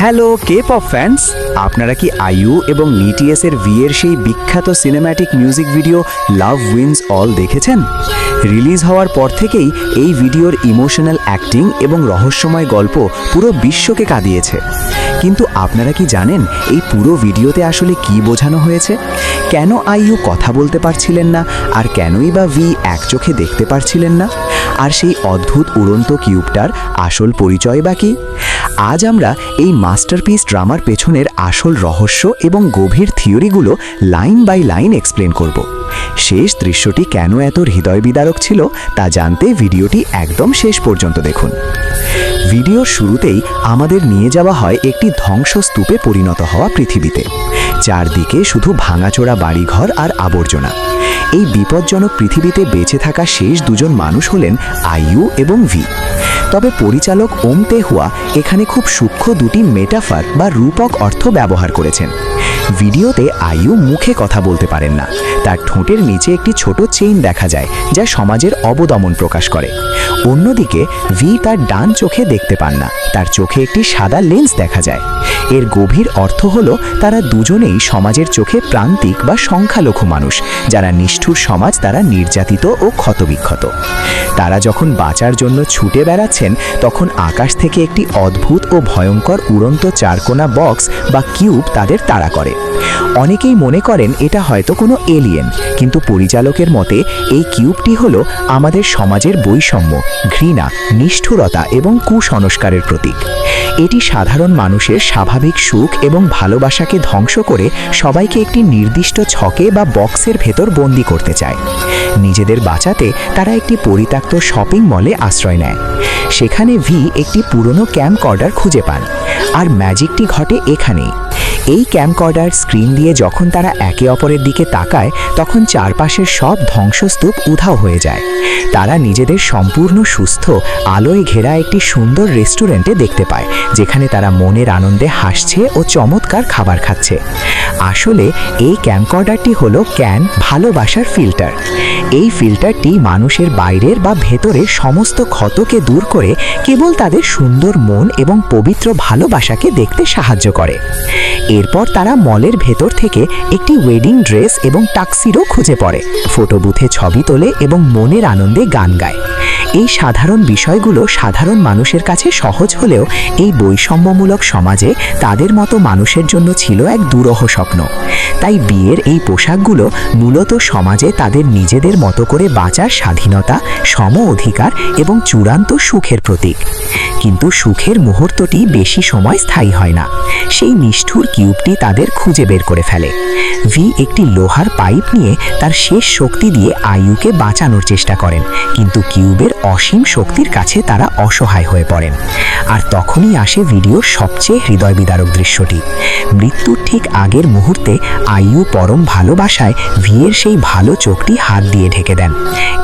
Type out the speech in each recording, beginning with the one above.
Hello K pop fans, আপনারা কি IU এবং বিটিএস এর ভি এর সেই বিখ্যাত সিনেম্যাটিক মিউজিক ভিডিও লাভ উইন্স অল দেখেছেন? রিলিজ হওয়ার পর থেকেই এই ভিডিওর ইমোশনাল অ্যাক্টিং এবং রহস্যময় গল্প পুরো বিশ্বকে কাঁদিয়েছে। কিন্তু আপনারা কি জানেন এই পুরো ভিডিওতে আসলে কি বোঝানো হয়েছে? কেন আইইউ কথা বলতে পারছিলেন না, আর কেনই বা ভি এক চোখে দেখতে পারছিলেন না? আর সেই অদ্ভুত উড়ন্ত কিউবটার আসল পরিচয় বা কি? আজ আমরা এই মাস্টারপিস ড্রামার পেছনের আসল রহস্য এবং গভীর থিওরিগুলো লাইন বাই লাইন এক্সপ্লেন করব। শেষ দৃশ্যটি কেন এত হৃদয় বিদারক ছিল তা জানতে ভিডিওটি একদম শেষ পর্যন্ত দেখুন। ভিডিওর শুরুতেই আমাদের নিয়ে যাওয়া হয় একটি ধ্বংসস্তূপে পরিণত হওয়া পৃথিবীতে। চারদিকে শুধু ভাঙাচোরা বাড়িঘর আর আবর্জনা। এই বিপজ্জনক পৃথিবীতে বেঁচে থাকা শেষ দুজন মানুষ হলেন আইইউ এবং ভি। তবে পরিচালক ওম তেহুয়া এখানে খুব সূক্ষ্ম দুটি মেটাফার বা রূপক অর্থ ব্যবহার করেছেন। ভিডিওতে আইইউ মুখে কথা বলতে পারেন না, তার ঠোঁটের নিচে একটি ছোট চেইন দেখা যায় যা সমাজের অবদমন প্রকাশ করে। অন্যদিকে ভি তার ডান চোখে দেখতে পান না, তার চোখে একটি সাদা লেন্স দেখা যায়। এর গভীর অর্থ হলো তারা দুজনেই সমাজের চোখে প্রান্তিক বা সংখ্যালঘু মানুষ, যারা নিষ্ঠুর সমাজ দ্বারা নির্যাতিত ও ক্ষতবিক্ষত। তারা যখন বাঁচার জন্য ছুটে বেড়াচ্ছেন তখন আকাশ থেকে একটি অদ্ভুত ও ভয়ঙ্কর উড়ন্ত চারকোনা বক্স বা কিউব তাদের তাড়া করে। অনেকেই মনে করেন এটা হয়তো কোনো এলিয়েন, কিন্তু পরিচালকের মতে এই কিউবটি হলো আমাদের সমাজের বৈষম্য, ঘৃণা, নিষ্ঠুরতা এবং কুসংস্কারের প্রতীক। এটি সাধারণ মানুষের স্বাভাবিক সুখ এবং ভালোবাসাকে ধ্বংস করে সবাইকে একটি নির্দিষ্ট ছকে বা বক্সের ভেতর বন্দি করতে চায়। নিজেদের বাঁচাতে তারা একটি পরিত্যক্ত শপিং মলে আশ্রয় নেয়। সেখানে ভি একটি পুরনো ক্যামকর্ডার খুঁজে পান, আর ম্যাজিকটি ঘটে এখানেই। এই ক্যামকর্ডার স্ক্রিন দিয়ে যখন তারা একে অপরের দিকে তাকায় তখন চারপাশের সব ধ্বংসস্তূপ উধাও হয়ে যায়। তারা নিজেদের সম্পূর্ণ সুস্থ, আলোয় ঘেরা একটি সুন্দর রেস্টুরেন্টে দেখতে পায়, যেখানে তারা মনের আনন্দে হাসছে ও চমৎকার খাবার খাচ্ছে। আসলে এই ক্যামকর্ডারটি হলো ভালোবাসার ফিল্টার। এই ফিল্টারটি মানুষের বাইরের বা ভেতরের সমস্ত ক্ষতকে দূর করে কেবল তাদের সুন্দর মন এবং পবিত্র ভালোবাসাকে দেখতে সাহায্য করে। এরপর তারা মলের ভেতর থেকে একটি ওয়েডিং ড্রেস এবং টাক্সিডো খুঁজে পড়ে, ফটো বুথে ছবি তোলে এবং মনের আনন্দে গান গায়। এই সাধারণ বিষয়গুলো সাধারণ মানুষের কাছে সহজ হলেও এই বৈষম্যমূলক সমাজে তাদের মতো মানুষের জন্য ছিল এক দুরূহ স্বপ্ন। তাই বিয়ের এই পোশাকগুলো মূলত সমাজে তাদের নিজেদের মতো করে বাঁচার স্বাধীনতা, সম অধিকার এবং চূড়ান্ত সুখের প্রতীক। কিন্তু সুখের মুহূর্তটি বেশি সময় স্থায়ী হয় না। সেই নিষ্ঠুর কিউবটি তাদের খুঁজে বের করে ফেলে। ভি একটি লোহার পাইপ নিয়ে তার শেষ শক্তি দিয়ে আইইউকে বাঁচানোর চেষ্টা করেন, কিন্তু কিউবের অসীম শক্তির কাছে তারা অসহায় হয়ে পড়েন। আর তখনই আসে ভিডিওর সবচেয়ে হৃদয় বিদারক দৃশ্যটি। মৃত্যুর ঠিক আগের মুহূর্তে আইইউ পরম ভালোবাসায় ভি এর সেই ভালো চোখটি হাত দিয়ে ঢেকে দেন।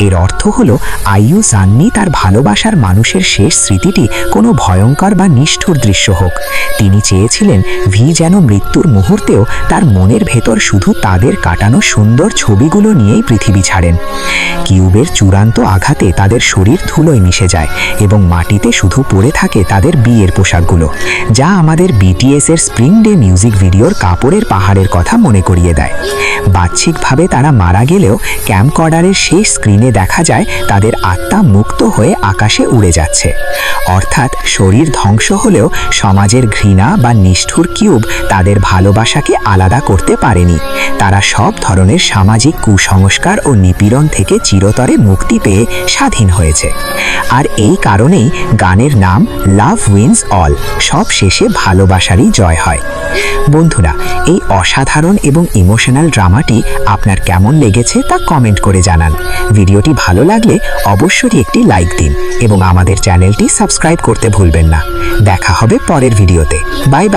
এর অর্থ হলো আইইউ চাননি তার ভালোবাসার মানুষের শেষ স্মৃতিটি কোনো ভয়ঙ্কর বা নিষ্ঠুর দৃশ্য হোক। তিনি চেয়েছিলেন ভি যেন মৃত্যুর মুহূর্তেও তার মনের ভেতর শুধু তাদের কাটানো সুন্দর ছবিগুলো নিয়েই পৃথিবী ছাড়েন। কিউবের চূড়ান্ত আঘাতে তাদের শরীর ধুলোয় মিশে যায় এবং মাটিতে শুধু পড়ে থাকে তাদের বিয়ের পোশাকগুলো, যা আমাদের বিটিএস এর স্প্রিং ডে মিউজিক ভিডিওর কাপড়ের পাহাড়ের কথা মনে করিয়ে দেয়। বাহ্যিকভাবে তারা মারা গেলেও ক্যামকর্ডারের শেষ স্ক্রিনে দেখা যায় তাদের আত্মা মুক্ত হয়ে আকাশে উড়ে যাচ্ছে। অর্থাৎ শরীর ধ্বংস হলেও সমাজের ঘৃণা বা নিষ্ঠুর কিউব তাদের ভালোবাসাকে আলাদা করতে পারেনি। তারা সব ধরনের সামাজিক কুসংস্কার ও নিপীড়ন থেকে চিরতরে মুক্তি পেয়ে স্বাধীন হয়েছে। আর এই কারণেই গানের নাম লাভ উইন্স অল, সব শেষে ভালোবাসারই জয় হয়। বন্ধুরা, এই অসাধারণ এবং ইমোশনাল ড্রামাটি আপনার কেমন লেগেছে তা কমেন্ট করে জানান। ভিডিওটি ভালো লাগলে অবশ্যই একটি লাইক দিন এবং আমাদের চ্যানেলটি সাবস্ক্রাইব করতে ভুলবেন না। দেখা হবে পরের ভিডিওতে। Bye bye.